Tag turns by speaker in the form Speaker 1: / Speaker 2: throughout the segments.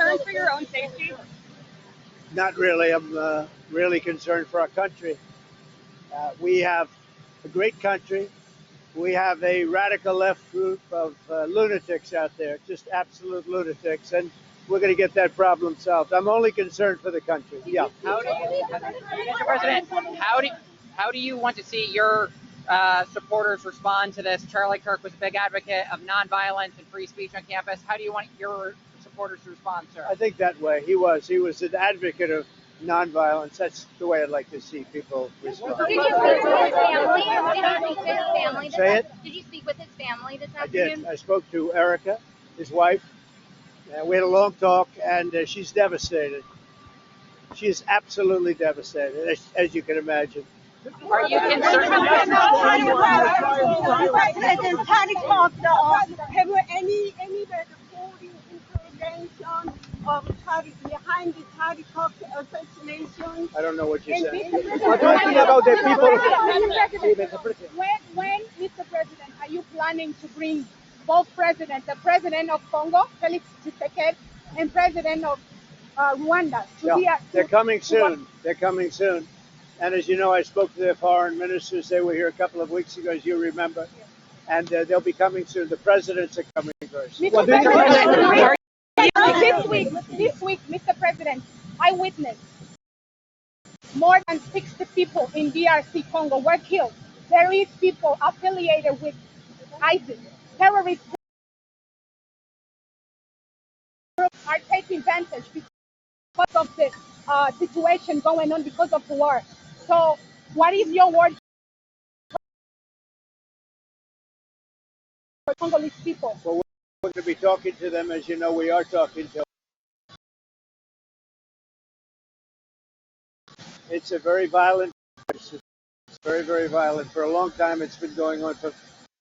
Speaker 1: concerned for your own safety?
Speaker 2: Not really. I'm really concerned for our country. We have a great country. We have a radical left group of lunatics out there, just absolute lunatics, and we're going to get that problem solved. I'm only concerned for the country. Yeah.
Speaker 3: Mr. President, how do you want to see your supporters respond to this? Charlie Kirk was a big advocate of nonviolence and free speech on campus. How do you want your supporters to respond, sir?
Speaker 2: I think that way. He was an advocate of nonviolence. That's the way I'd like to see people respond.
Speaker 1: Did you speak with his family?
Speaker 2: Say it?
Speaker 1: Did you speak with his family this
Speaker 2: I
Speaker 1: afternoon?
Speaker 2: did. I spoke to Erica, his wife. We had a long talk, and she's devastated. She is absolutely devastated, as you can imagine.
Speaker 3: Are you concerned?
Speaker 4: President Tariq, have any voting intervention of Tariq behind the Tariq assassination?
Speaker 2: I don't know what you said.
Speaker 4: What do you think about the people?
Speaker 5: When, Mr. President, are you planning to bring both presidents, the president of Congo, Felix Tshisekedi, and president of Rwanda?
Speaker 2: They're coming soon. They're coming soon. And as you know, I spoke to their foreign ministers. They were here a couple of weeks ago, as you remember. And they'll be coming soon. The presidents are coming first.
Speaker 5: This week, Mr. President, I witnessed more than 60 people in DRC Congo were killed. There is people affiliated with ISIS. Terrorist groups are taking advantage because of the situation going on because of the war. So what is your word for Congolese people?
Speaker 2: Well, we're going to be talking to them. As you know, we are talking to them. It's a very violent. It's very, very violent. For a long time, it's been going on for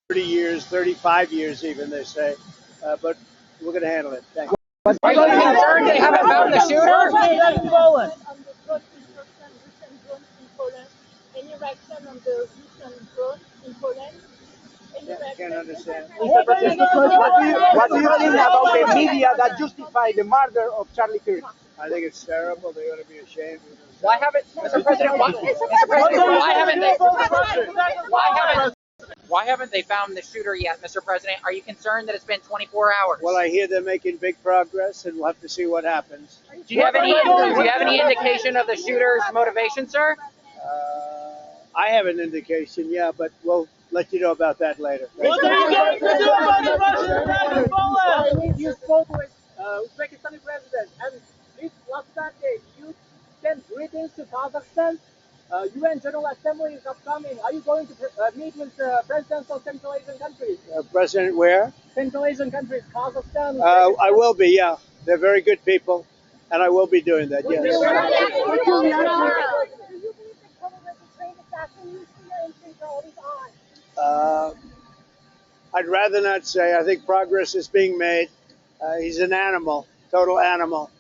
Speaker 2: 30 years, 35 years even, they say. But we're going to handle it. Thank you.
Speaker 3: Are you concerned they haven't found the shooter?
Speaker 4: Any reaction on the recent drone in Poland?
Speaker 2: I can't understand.
Speaker 6: What do you think about the media that justify the murder of Charlie Kirk?
Speaker 2: I think it's terrible. They ought to be ashamed of themselves.
Speaker 3: Why haven't, Mr. President? Why haven't they found the shooter yet, Mr. President? Are you concerned that it's been 24 hours?
Speaker 2: Well, I hear they're making big progress, and we'll have to see what happens.
Speaker 3: Do you have any indication of the shooter's motivation, sir?
Speaker 2: I have an indication, yeah, but we'll let you know about that later.
Speaker 6: What are you going to do about the Russian attack in Poland? You spoke with Uzbekistani president, and this last Sunday you sent greetings to Kazakhstan. UN General Assembly is upcoming. Are you going to meet with presidents of Central Asian countries?
Speaker 2: President where?
Speaker 6: Central Asian countries, Kazakhstan.
Speaker 2: I will be, yeah. They're very good people, and I will be doing that, yes. I'd rather not say. I think progress is being made. He's an animal, total animal.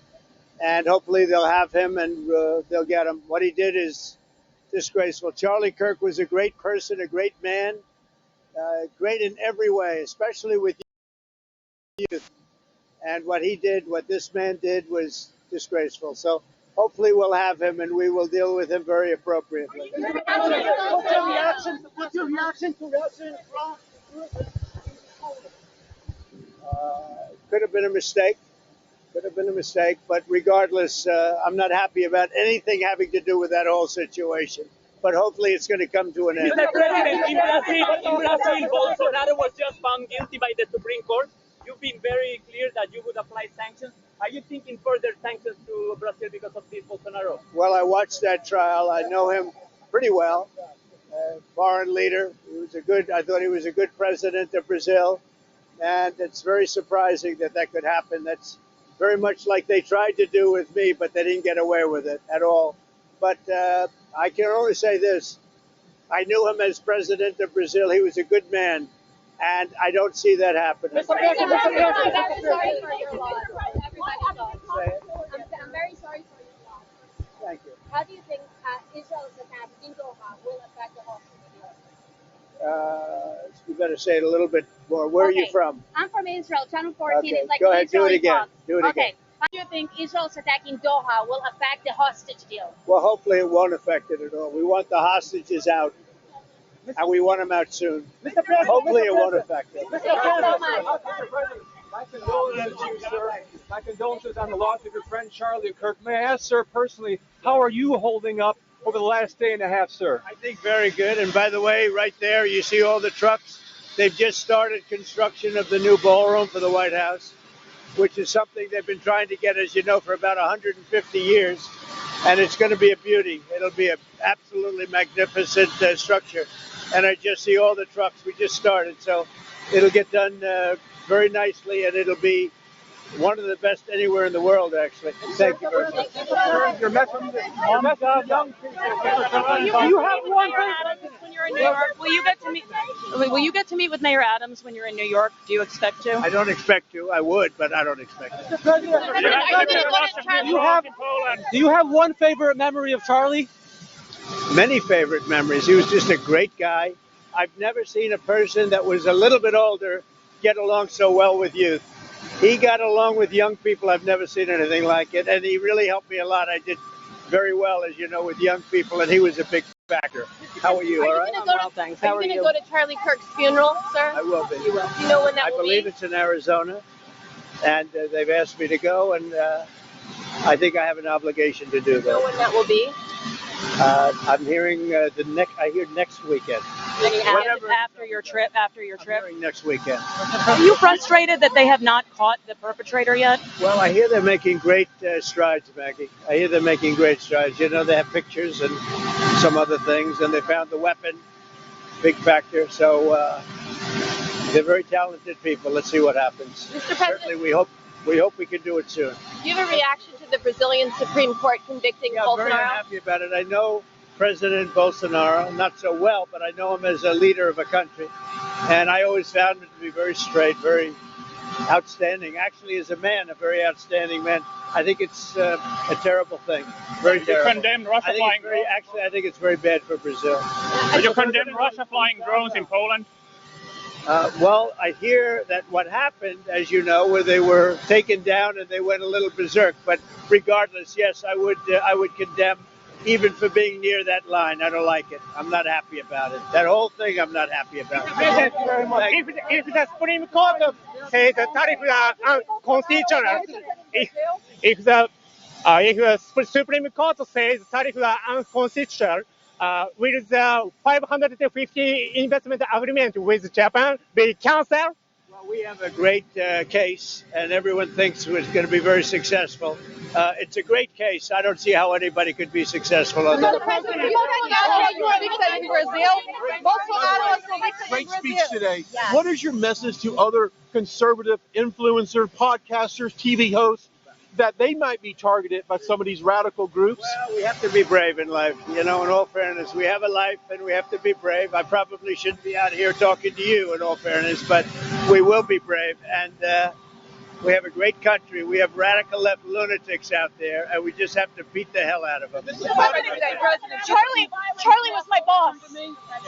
Speaker 2: And hopefully they'll have him and they'll get him. What he did is disgraceful. Charlie Kirk was a great person, a great man, great in every way, especially with youth. And what he did, what this man did, was disgraceful. So hopefully we'll have him and we will deal with him very appropriately.
Speaker 6: What's your reaction to Russian
Speaker 2: Could have been a mistake. Could have been a mistake. But regardless, I'm not happy about anything having to do with that whole situation. But hopefully it's going to come to an end.
Speaker 7: Mr. President, in Brazil, Bolsonaro was just found guilty by the Supreme Court. You've been very clear that you would apply sanctions. Are you thinking further sanctions to Brazil because of this Bolsonaro?
Speaker 2: Well, I watched that trial. I know him pretty well. Foreign leader. I thought he was a good president of Brazil. And it's very surprising that that could happen. That's very much like they tried to do with me, but they didn't get away with it at all. But I can only say this. I knew him as president of Brazil. He was a good man. And I don't see that happening.
Speaker 1: I'm very sorry for your loss. I'm very sorry for your loss.
Speaker 2: Thank you.
Speaker 1: How do you think Israel's attack in Doha will affect the whole community?
Speaker 2: You better say it a little bit more. Where are you from?
Speaker 1: I'm from Israel. Channel 14
Speaker 2: Okay,
Speaker 1: is like
Speaker 2: go ahead, do it
Speaker 1: Israeli
Speaker 2: again.
Speaker 1: talk.
Speaker 2: Do it again.
Speaker 1: Okay. How do you think Israel's attack in Doha will affect the hostage deal?
Speaker 2: Well, hopefully it won't affect it at all. We want the hostages out, and we want them out soon. Hopefully it won't affect it.
Speaker 1: Thank you so much.
Speaker 6: My condolences to you, sir. My condolences on the loss of your friend Charlie Kirk. May I ask, sir, personally, how are you holding up over the last day and a half, sir?
Speaker 2: I think very good. And by the way, right there, you see all the trucks. They've just started construction of the new ballroom for the White House, which is something they've been trying to get, as you know, for about 150 years. And it's going to be a beauty. It'll be an absolutely magnificent structure. And I just see all the trucks. We just started. So it'll get done very nicely, and it'll be one of the best anywhere in the world, actually. Thank you very much.
Speaker 6: Your message to young people.
Speaker 8: You have one thing when you're in New York. Will you get to meet with Mayor Adams when you're in New York? Do you expect to?
Speaker 2: I don't expect to. I would, but I don't expect to.
Speaker 6: Do you have one favorite memory of Charlie?
Speaker 2: Many favorite memories. He was just a great guy. I've never seen a person that was a little bit older get along so well with youth. He got along with young people. I've never seen anything like it, and he really helped me a lot. I did very well, as you know, with young people, and he was a big factor. How are you? All right?
Speaker 8: Well, thanks. How are you?
Speaker 1: Are you going to go to Charlie Kirk's funeral, sir?
Speaker 2: I will be.
Speaker 1: You will. Do you know when that
Speaker 2: I
Speaker 1: will be?
Speaker 2: believe it's in Arizona, and they've asked me to go, and I think I have an obligation to do
Speaker 1: Do you know
Speaker 2: that.
Speaker 1: when that will be?
Speaker 2: I'm hearing I hear next weekend.
Speaker 8: After your trip.
Speaker 2: I'm hearing next weekend.
Speaker 8: Are you frustrated that they have not caught the perpetrator yet?
Speaker 2: Well, I hear they're making great strides, Maggie. I hear they're making great strides. You know, they have pictures and some other things, and they found the weapon, big factor. So they're very talented people. Let's see what happens.
Speaker 1: Mr. President,
Speaker 2: Certainly, we hope we can do it soon.
Speaker 1: do you have a reaction to the Brazilian Supreme Court convicting
Speaker 2: I'm very
Speaker 1: Bolsonaro?
Speaker 2: happy about it. I know President Bolsonaro, not so well, but I know him as a leader of a country. And I always found him to be very straight, very outstanding. Actually, as a man, a very outstanding man. I think it's a terrible thing. Very terrible.
Speaker 7: Condemn Russia flying drones.
Speaker 2: Actually, I think it's very bad for Brazil.
Speaker 7: Would you condemn Russia flying drones in Poland?
Speaker 2: Well, I hear that what happened, as you know, where they were taken down and they went a little berserk. But regardless, yes, I would condemn, even for being near that line. I don't like it. I'm not happy about it. That whole thing, I'm not happy about.
Speaker 7: If the Supreme Court says the tariffs are unconstitutional, if the Supreme Court says tariffs are unconstitutional, will the 550 investment agreement with Japan be cancelled?
Speaker 2: Well, we have a great case, and everyone thinks it's going to be very successful. It's a great case. I don't see how anybody could be successful on that.
Speaker 9: Great speech today. What is your message to other conservative influencers, podcasters, TV hosts, that they might be targeted by some of these radical groups?
Speaker 2: Well, we have to be brave in life. You know, in all fairness, we have a life and we have to be brave. I probably shouldn't be out here talking to you, in all fairness, but we will be brave. And we have a great country. We have radical left lunatics out there, and we just have to beat the hell out of them.
Speaker 5: Charlie was my boss.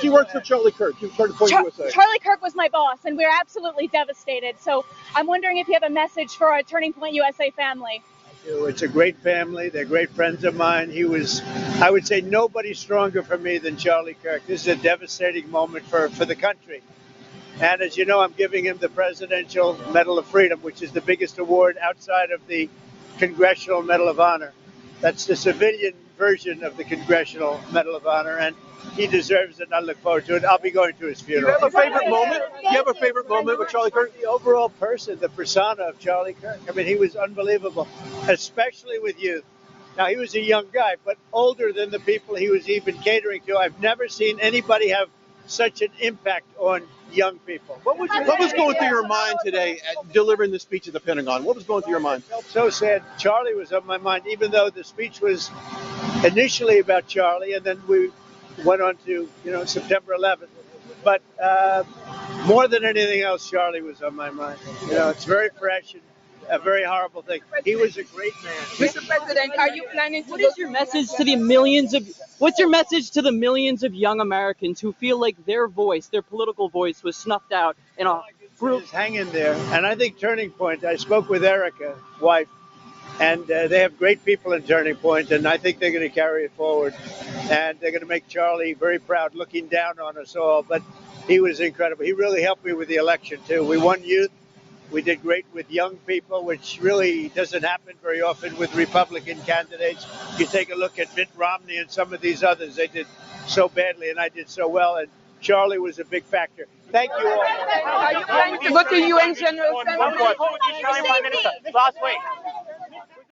Speaker 9: She works for Charlie Kirk. You started for USA.
Speaker 5: Charlie Kirk was my boss, and we're absolutely devastated. So I'm wondering if you have a message for our Turning Point USA family.
Speaker 2: It's a great family. They're great friends of mine. He was, I would say, nobody stronger for me than Charlie Kirk. This is a devastating moment for the country. And as you know, I'm giving him the Presidential Medal of Freedom, which is the biggest award outside of the Congressional Medal of Honor. That's the civilian version of the Congressional Medal of Honor, and he deserves it, and I look forward to it. I'll be going to his
Speaker 9: Do you
Speaker 2: funeral.
Speaker 9: have a favorite moment? Do you have a favorite moment with Charlie Kirk?
Speaker 2: The overall person, the persona of Charlie Kirk. I mean, he was unbelievable, especially with youth. Now, he was a young guy, but older than the people he was even catering to. I've never seen anybody have such an impact on young people.
Speaker 9: What was going through your mind today at delivering the speech at the Pentagon? What was going through your mind?
Speaker 2: I felt so sad. Charlie was on my mind, even though the speech was initially about Charlie, and then we went on to, September 11th. But more than anything else, Charlie was on my mind. It's very fresh and a very horrible thing. He was a great man.
Speaker 8: Mr. President, are you planning to? What's your message to the millions of young Americans who feel like their voice, their political voice, was snuffed out in a group?
Speaker 2: Just hang in there. And I think Turning Point, I spoke with Erica, wife, And they have great people in Turning Point, and I think they're going to carry it forward. And they're going to make Charlie very proud, looking down on us all. But he was incredible. He really helped me with the election, too. We won youth. We did great with young people, which really doesn't happen very often with Republican candidates. You take a look at Mitt Romney and some of these others. They did so badly, and I did so well. And Charlie was a big factor. Thank you all.
Speaker 3: Are you planning to go to UN General Assembly?
Speaker 7: Prime Minister last week.